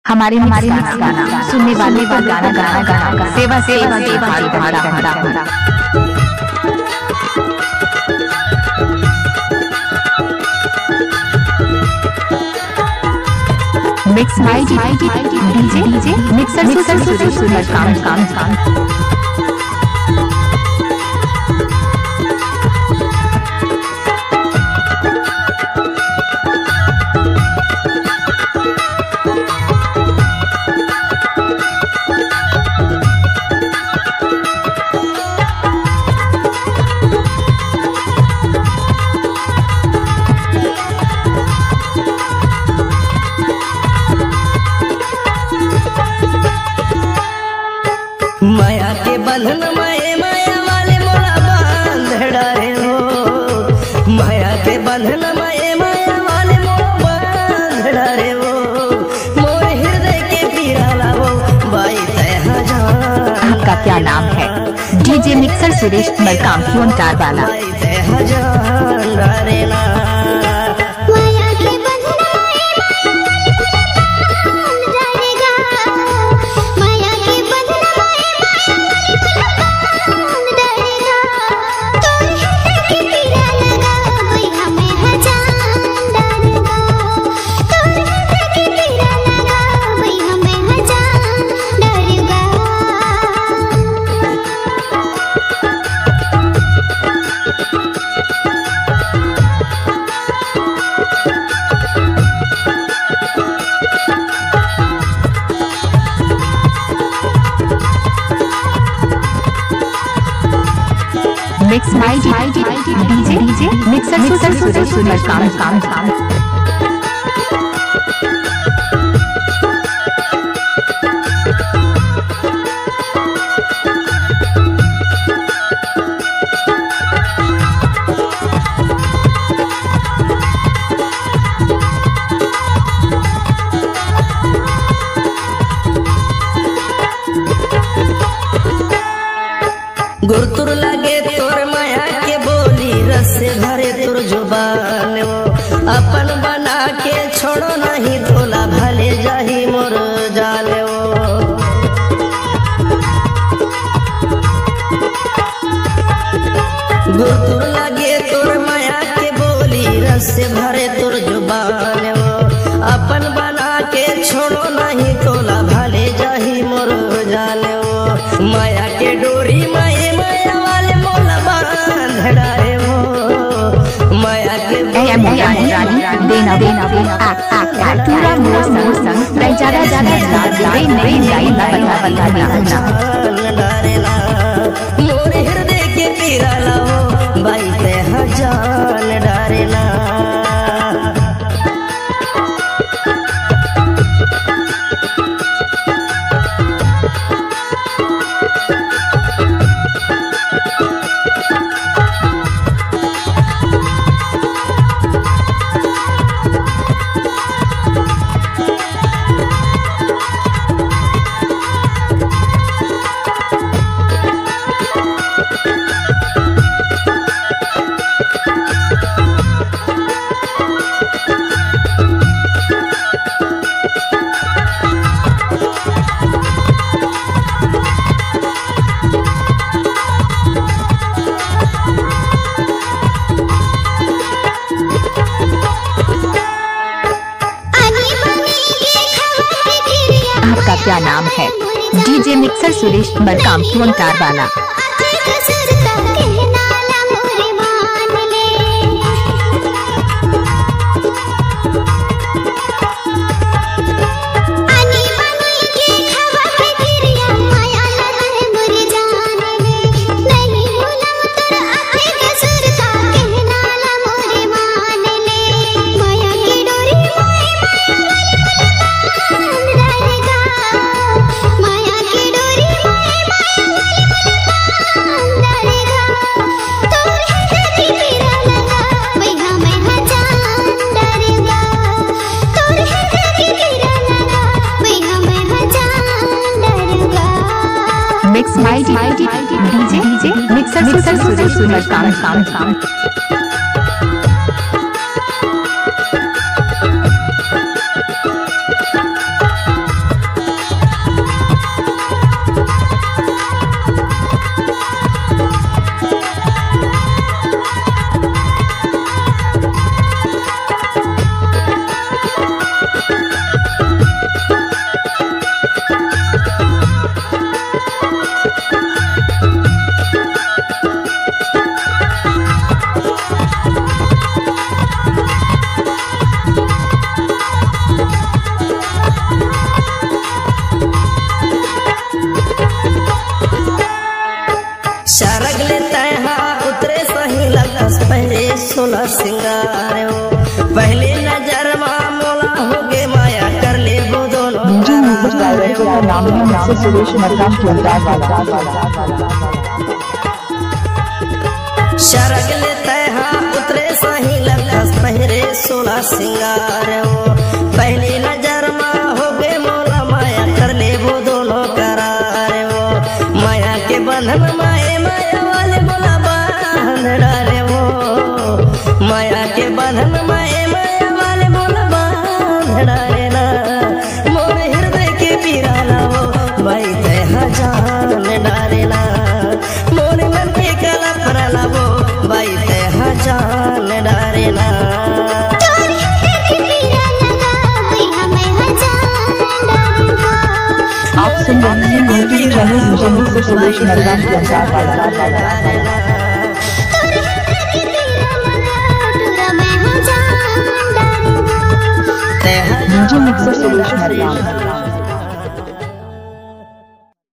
हमारे गाना सुनने वाले पर गाना गाना गाना सेवा सेवा सेवा सेवा। मिक्स माई डीजे मिक्सर काम माया के बंधन माए माया वाले मोला बांध डारे हो। माया के बंधन माए माया वाले मोला बांध डारे हो। मोर हृदय के पीरा लावो बाई तह जान। आपका क्या नाम है? डीजे मिक्सर सुरेश मरकाम क्यों वाला। बाई तह जान डारे ना। मिक्स माई डीजे मिक्सर सुरेश काम गुरतुर लगे तोर माया के बोली रस से भरे तुर जुबान वो अपन बना के छोड़ो नहीं तोला भले जाही मोर जाने वो। गुरतुर लगे तोर माया के बोली रस से भरे तुर जुबान वो अपन बना के छोड़ो नहीं तोला भले जाही मोर जाने वो। माया के डोरी माए माया वाले मोला बांध डारे हो। माया के पूरा मोर संग ज्यादा मोर हृदय के पीरा लाओ बाई तह जान डारे ना। आपका क्या नाम है? डीजे मिक्सर सुरेश मरकाम क्यों वाला। मिक्स माई डीजे मिक्सर सुरेश मरकाम सिंगार हो पहली नजर माँ मोला हो गे माया कर ले वो दोनों शरग लेते हाँ उतरे सही लगस पहरे सोला सिंगार हो पहली नजर माँ हो गे मोला माया कर ले वो दोनों करार हो माया के बंधन माए माया वाले बोला बांध डाले वो माया के बंधन माए माया वाले बोला बांध डाले ना मोर हृदय के पीराना वो भाई तह जान डाले ना मोर मन के कला पराला वो भाई तह जान डाले ना आप सुन रहे हैं म्यूजिक चैनल से सुरेश म्यूजिक मिक्सर सुरेश